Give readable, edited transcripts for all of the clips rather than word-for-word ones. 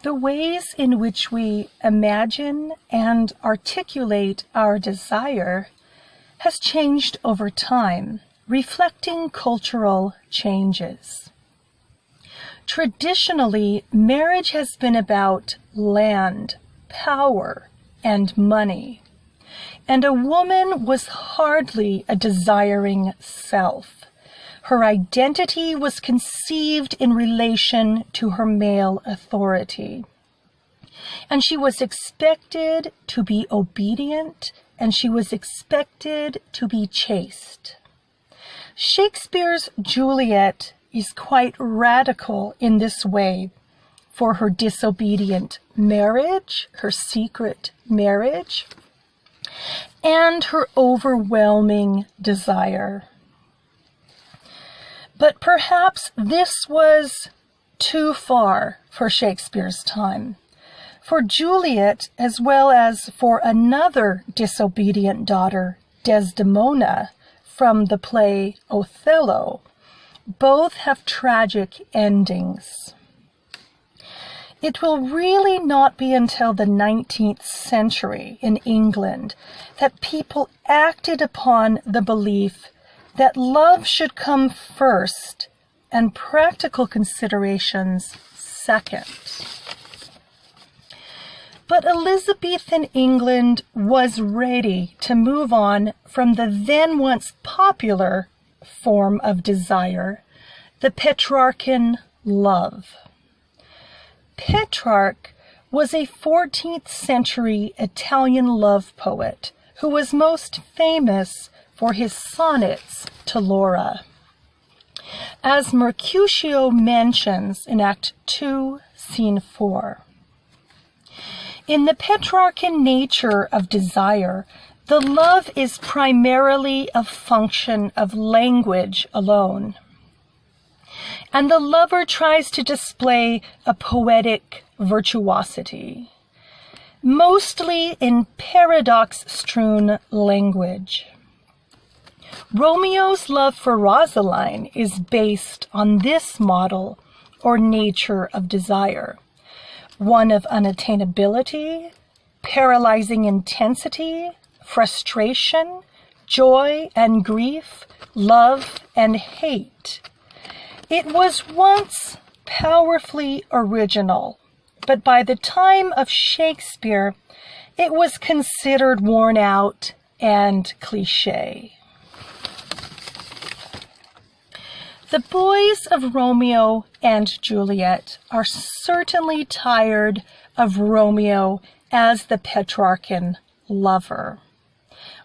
The ways in which we imagine and articulate our desire has changed over time, reflecting cultural changes. Traditionally, marriage has been about land, power, and money, and a woman was hardly a desiring self. Her identity was conceived in relation to her male authority, and she was expected to be obedient, and she was expected to be chaste. Shakespeare's Juliet is quite radical in this way for her disobedient marriage, her secret marriage, and her overwhelming desire. But perhaps this was too far for Shakespeare's time. For Juliet, as well as for another disobedient daughter, Desdemona, from the play Othello, both have tragic endings. It will really not be until the 19th century in England that people acted upon the belief that love should come first and practical considerations second. But Elizabethan England was ready to move on from the then once popular form of desire, the Petrarchan love. Petrarch was a 14th century Italian love poet who was most famous for his sonnets to Laura. As Mercutio mentions in Act 2, Scene 4. In the Petrarchan nature of desire, the love is primarily a function of language alone, and the lover tries to display a poetic virtuosity, mostly in paradox-strewn language. Romeo's love for Rosaline is based on this model or nature of desire, one of unattainability, paralyzing intensity, frustration, joy and grief, love and hate. It was once powerfully original, but by the time of Shakespeare, it was considered worn out and cliché. The boys of Romeo and Juliet are certainly tired of Romeo as the Petrarchan lover,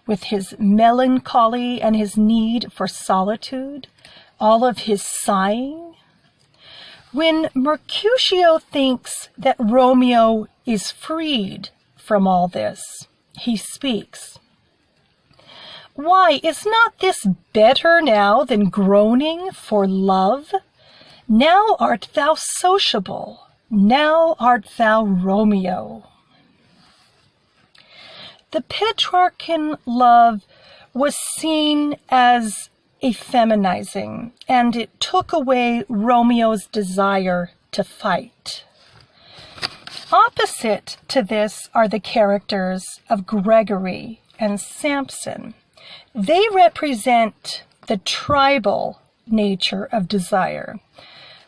with his melancholy and his need for solitude, all of his sighing. When Mercutio thinks that Romeo is freed from all this, he speaks. Why, is not this better now than groaning for love? Now art thou sociable, now art thou Romeo. The Petrarchan love was seen as effeminizing, and it took away Romeo's desire to fight. Opposite to this are the characters of Gregory and Samson. They represent the tribal nature of desire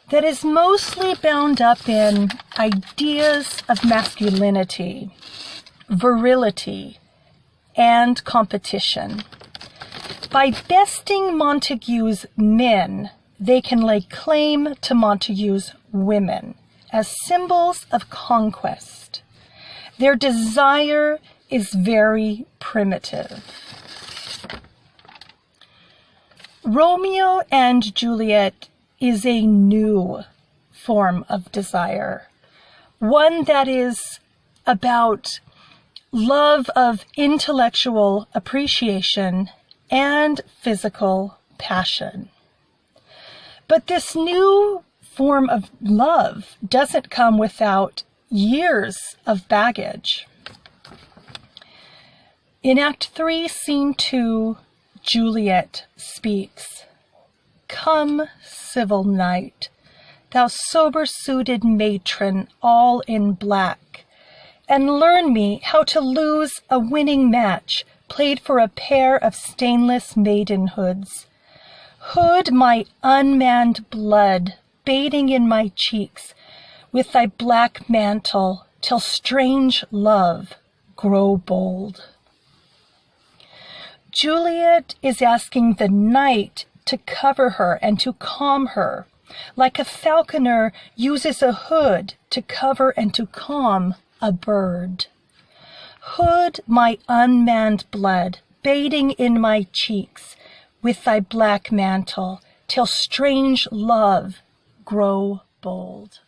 that is mostly bound up in ideas of masculinity, virility, and competition. By besting Montague's men, they can lay claim to Montague's women as symbols of conquest. Their desire is very primitive. Romeo and Juliet is a new form of desire, one that is about love of intellectual appreciation and physical passion. But this new form of love doesn't come without years of baggage. In Act 3, Scene 2, Juliet speaks. Come, civil knight, thou sober-suited matron, all in black, and learn me how to lose a winning match played for a pair of stainless maidenhoods. Hood my unmanned blood, bathing in my cheeks, with thy black mantle, till strange love grow bold. Juliet is asking the night to cover her and to calm her, like a falconer uses a hood to cover and to calm a bird. Hood my unmanned blood, bathing in my cheeks, with thy black mantle, till strange love grow bold.